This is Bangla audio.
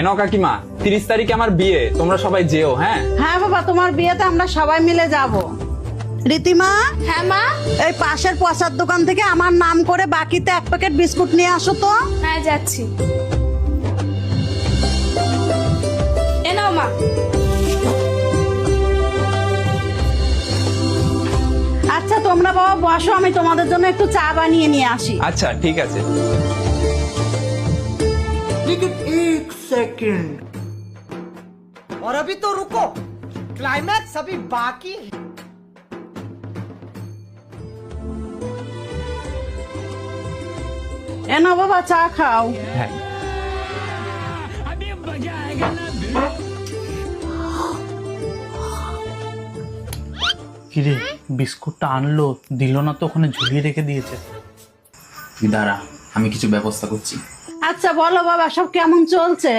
নাও কাকিমা, 30 তারিখে আমার বিয়ে, তোমরা সবাই যেও। হ্যাঁ হ্যাঁ বাবা, তোমার বিয়েতে আমরা সবাই মিলে যাব। রীতিমা, হ্যাঁ মা। এই পাশের পচার দোকান থেকে আমার নাম করে বাকিতে 1 প্যাকেট বিস্কুট নিয়ে আসো তো। হ্যাঁ যাচ্ছি। এ নাও মা। আচ্ছা তোমরা বাবা বসো, আমি তোমাদের জন্য একটু চা বানিয়ে নিয়ে আসি। আচ্ছা ঠিক আছে। लेकिन एक सेकंड और अभी तो रुको, क्लाइमैक्स अभी बाकी है। এ নাও বাবা, চা খাও। হ্যাঁ কিরে, বিস্কুটটা আনলো, দিল না তো, ওখানে ঝুলিয়ে রেখে দিয়েছে। তুই দাঁড়া, আমি কিছু ব্যবস্থা করছি। আচ্ছা বলো বাবা, সব কেমন চলছে?